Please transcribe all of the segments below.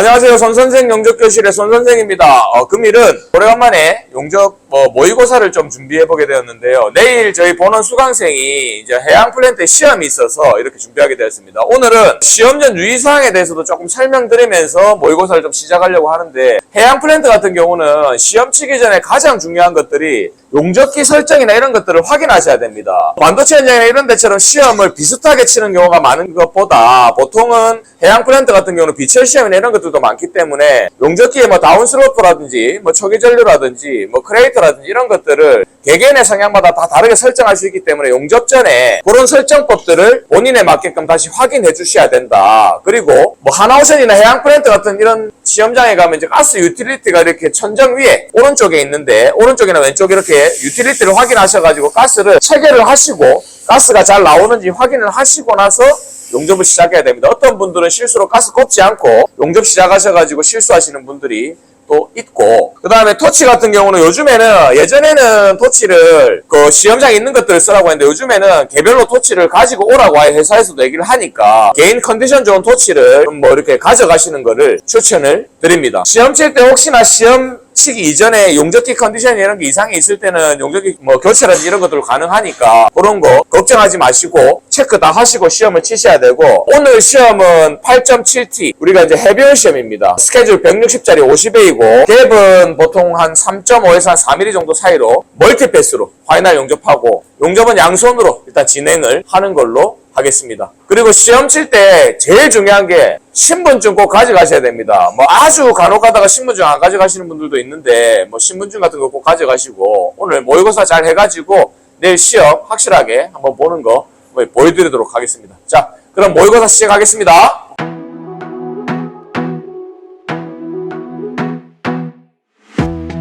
안녕하세요. 손선생 영적교실의 손선생입니다. 금일은 오래간만에 영적 모의고사를 좀 준비해보게 되었는데요. 내일 저희 본원 수강생이 이제 해양 플랜트 시험이 있어서 이렇게 준비하게 되었습니다. 오늘은 시험 전 유의사항에 대해서도 조금 설명드리면서 모의고사를 좀 시작하려고 하는데, 해양 플랜트 같은 경우는 시험 치기 전에 가장 중요한 것들이 용접기 설정이나 이런 것들을 확인하셔야 됩니다. 반도체 현장이나 이런 데처럼 시험을 비슷하게 치는 경우가 많은 것보다 보통은 해양 플랜트 같은 경우는 비철 시험이나 이런 것들도 많기 때문에 용접기의 다운슬로프라든지 초기 전류라든지 크레이터라든지 이런 것들을 개개인의 성향마다 다 다르게 설정할 수 있기 때문에 용접 전에 그런 설정법들을 본인에 맞게끔 다시 확인해 주셔야 된다. 그리고 하나오션이나 해양 플랜트 같은 이런 시험장에 가면 이제 가스 유틸리티가 이렇게 천정 위에 오른쪽에 있는데, 오른쪽이나 왼쪽에 이렇게 유틸리티를 확인하셔가지고 가스를 체결을 하시고 가스가 잘 나오는지 확인을 하시고 나서 용접을 시작해야 됩니다. 어떤 분들은 실수로 가스 꼽지 않고 용접 시작하셔가지고 실수하시는 분들이 또 있고, 그 다음에 토치 같은 경우는 요즘에는, 예전에는 토치를 시험장에 있는 것들을 쓰라고 했는데 요즘에는 개별로 토치를 가지고 오라고 아예 회사에서도 얘기를 하니까 개인 컨디션 좋은 토치를 좀 이렇게 가져가시는 거를 추천을 드립니다. 시험 칠 때 혹시나 시험 치기 이전에 용접기 컨디션 이런 게 이상이 있을 때는 용접기 교체라든지 이런 것들 가능하니까 그런 거 걱정하지 마시고 체크 다 하시고 시험을 치셔야 되고, 오늘 시험은 8.7T 우리가 이제 헤비온 시험입니다. 스케줄 160짜리 50A이고 갭은 보통 한 3.5에서 한 4mm 정도 사이로 멀티패스로 파이널 용접하고, 용접은 양손으로 일단 진행을 하는 걸로 하겠습니다. 그리고 시험 칠 때 제일 중요한 게 신분증 꼭 가져가셔야 됩니다. 아주 간혹 가다가 신분증 안 가져가시는 분들도 있는데 신분증 같은 거 꼭 가져가시고 오늘 모의고사 잘 해가지고 내일 시험 확실하게 한번 보는 거 보여드리도록 하겠습니다. 자, 그럼 모의고사 시작하겠습니다.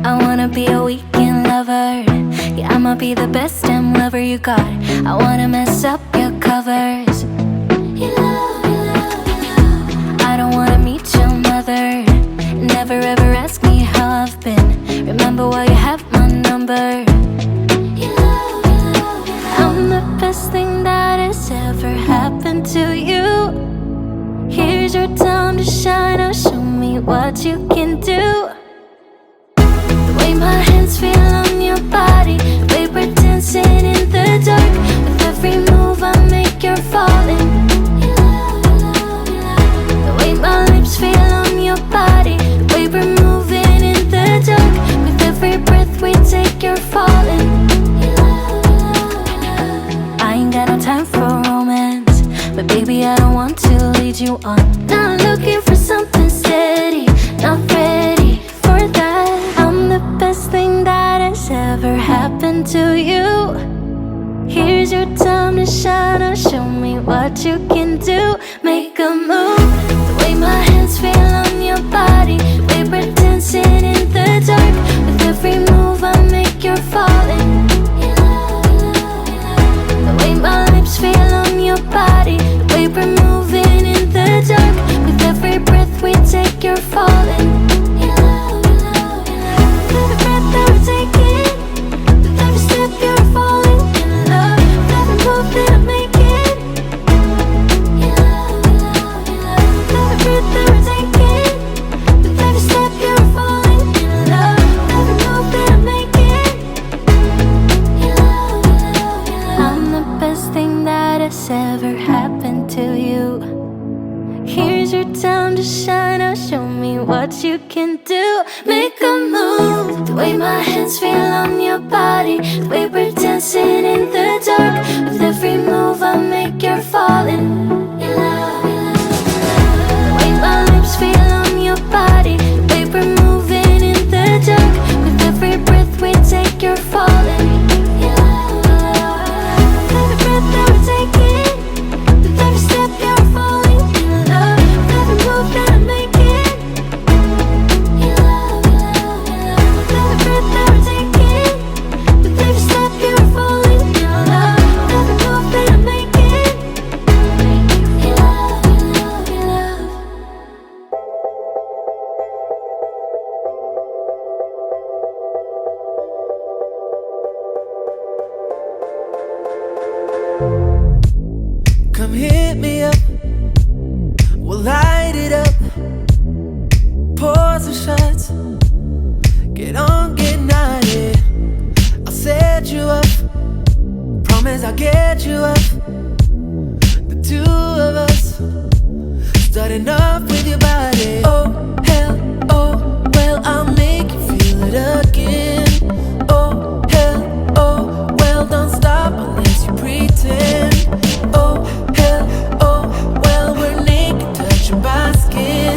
I wanna be a weekend lover. Yeah, I'ma be the best damn lover you got. I wanna mess up your covers. You love, you love, you love. I don't wanna meet your mother. Never ever ask me how I've been. Remember why you have my number. You love, you love, you love. I'm the best thing that has ever happened to you. Here's your time to shine. Now show me what you can do. My hands feel on your body, the way we're dancing in the dark. With every move I make, you're falling. You love, you love, you love. The way my lips feel on your body, the way we're moving in the dark. With every breath we take, you're falling. You love, you love, you love. I ain't got no time for romance, but baby I don't want to lead you on. Not looking for something steady, not ready for that. Best thing that has ever happened to you. Here's your time to shine. Now show me what you can do. Make a move. The way my hands feel on your body, the way we're dancing in the dark. With every move I make, you're falling. You love, you love, you love. The way my lips feel on your body, the way we're moving in the dark. With every breath we take, you're falling. Ever happened to you. Here's your time to shine. Now show me what you can do. Make a move. The way my hands feel on your body, the way we're dancing in the dark. With every move I make, you're falling. You love, you love, you love. The way my lips feel on your body, the way we're moving in the dark. With every breath we take, you're falling. You love, you love. Every breath that we're taking. promise I'll get you up. The two of us, starting off with your body. Oh hell, oh well, I'll make you feel it again. Oh hell, oh well, don't stop unless you pretend. Oh hell, oh well, we're naked, touching by skin.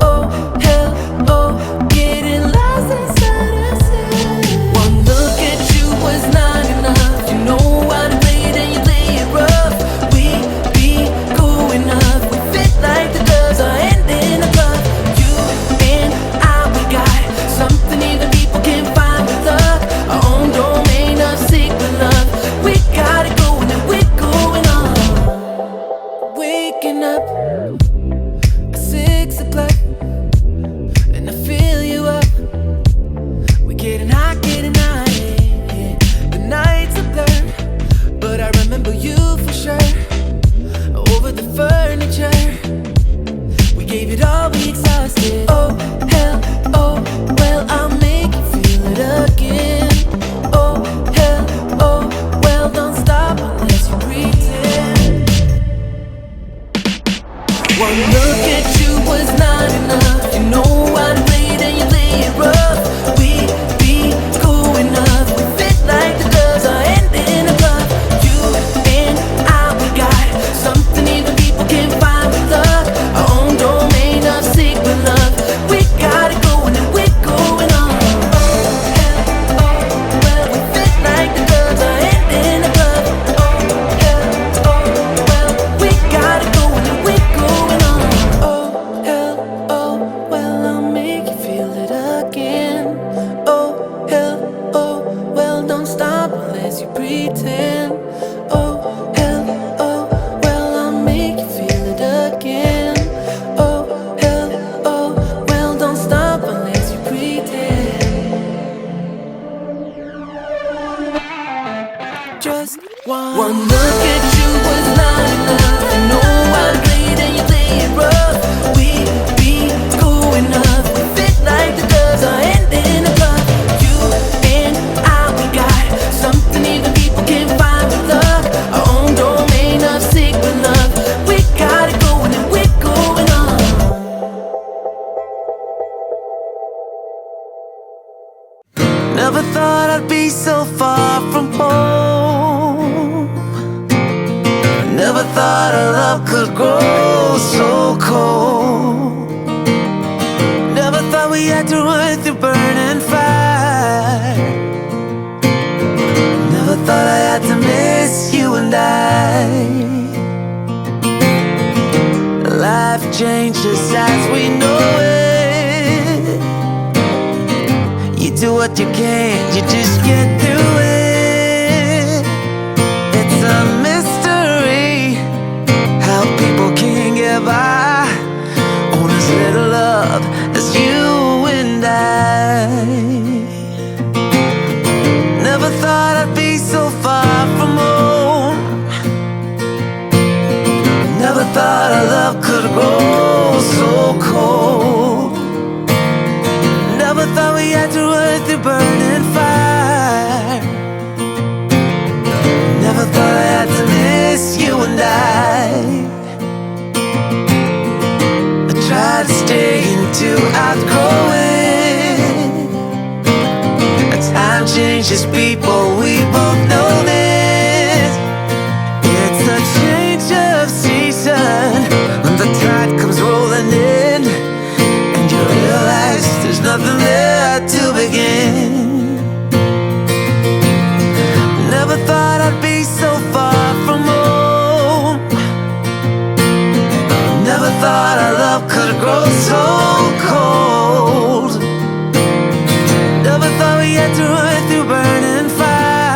Oh hell, oh, getting lost inside ourselves. One look at you was not enough. You know how to play it and you play it rough. We be cool enough. We fit like the doves, our hand in a glove. You and I, we got something even people can't find with luck. Our own domain of secret love. We got it going and we're going on. Waking up at 6 o'clock and I fill you up. We getting hot, yeah. The nights are blurred, but I remember you for sure. Over the furniture, we gave it all, we exhausted. Oh hell, oh well, I'll make you feel it again. Oh hell, oh well, don't stop unless you pretend. One look at you was not enough. You know how to play it and you play it rough. We be cool enough. We fit like the doves, our hand in a glove. You and I, we got something even people can't find with luck. Our own domain of secret love. We got it going and we're going on. Oh hell, oh well, we fit like the doves, our hand in a glove. Oh hell, oh well, we got it going and we're going on. Oh hell, oh well, I'll make you feel it again. Oh hell, oh well, don't stop unless you pretend. Oh hell, oh well, I'll make you feel it again. Oh hell, oh well, don't stop unless you pretend. Just one look at you was not enough. You know I played and you play it rough. We be cool enough. We fit like the doves, our hand in a glove. You and I, we got something even people can't find with luck. Our own domain of secret love. We got it going and we're going on. Never thought I'd be so far from home. Never thought our love could grow so cold. Never thought we had to run through burning fire. Never thought I had to miss you and I. Life changes as we know it. You do what you can, you just get through it. It's a mystery how people can get by on as little love as you and I. Never thought I'd be so far from home. Never thought our love could grow so cold. Never thought we had to run through burning fire. Never thought I had to miss you and I tried to stay into outgrowing. Time changes people, we both know this. It's a change of season when the tide comes rolling in and you realize there's nothing there to begin. Never thought I'd be so far from home. Never thought our love could grow so cold. Never thought we had to run through burning fire.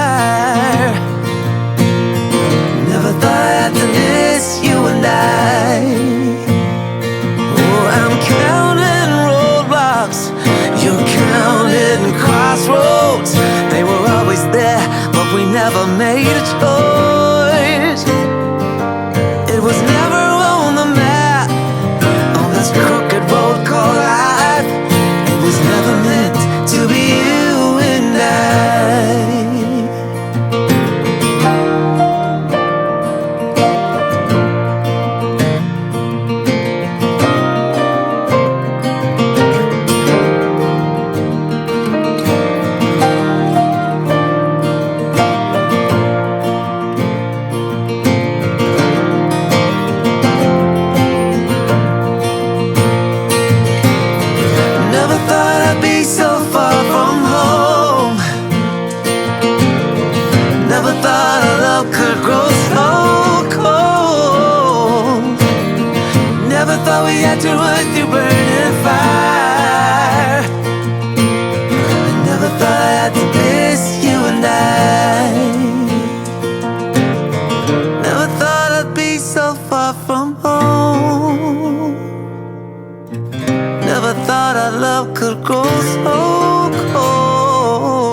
thought our love could grow so cold.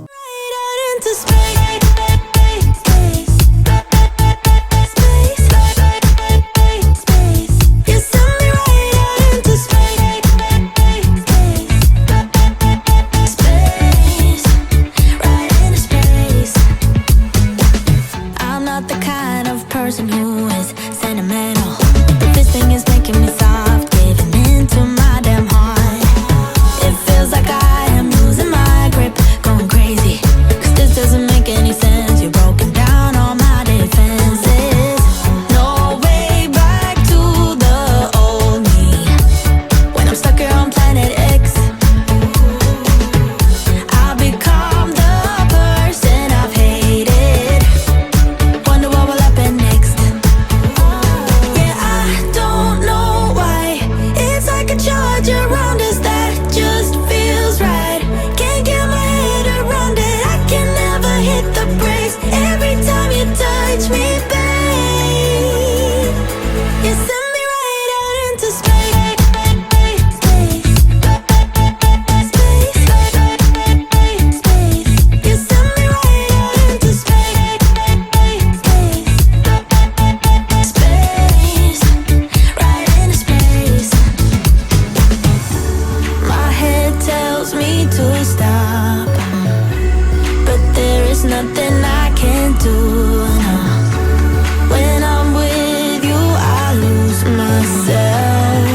Right out into space. You send me right out into space. Right into space. I'm not the kind of person who is sentimental, but this thing is making me soft, giving into my damn heart. It feels like I am losing my grip, going crazy, 'cause this doesn't make any sense. You're broken down all my defenses. No way back to the old me, when I'm stuck here on planet X. I've become the person I've hated. Wonder what will happen next. Yeah, I don't know why. It's like a charge around us that just feels right. Can't get my head around it. I can never hit the brakes. Every time you touch me, babe, you send me right out into space. You send me right out into space. Right into space. My head tells me to stop, but there is nothing I can do. No. When I'm with you, I lose myself.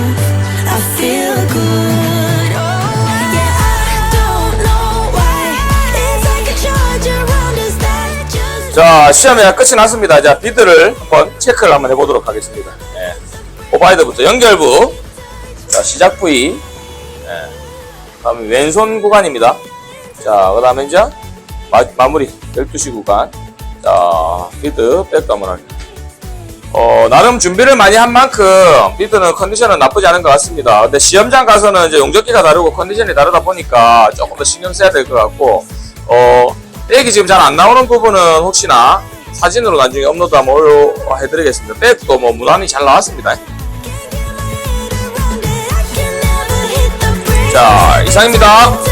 I feel good. Oh, yeah, I don't know why. It's like a charge around us that just. 자, 시험이 끝이 났습니다. 자, 비트를 한번 체크를 한번 해보도록 하겠습니다. 예. 오바이드부터 연결부. 자, 시작 부위. 예. 다음 왼손 구간입니다. 자, 그 다음에 이제 마무리 12시 구간. 자, 비트 백감을 하게. 나름 준비를 많이 한 만큼 비트는 컨디션은 나쁘지 않은 것 같습니다. 근데 시험장 가서는 이제 용접기가 다르고 컨디션이 다르다 보니까 조금 더 신경 써야 될 것 같고, 백이 지금 잘 안 나오는 부분은 혹시나 사진으로 나중에 업로드 한번 올려해드리겠습니다. 백도 뭐 무난히 잘 나왔습니다. Can't get my head around it. I can never hit the brakes. 자, 이상입니다.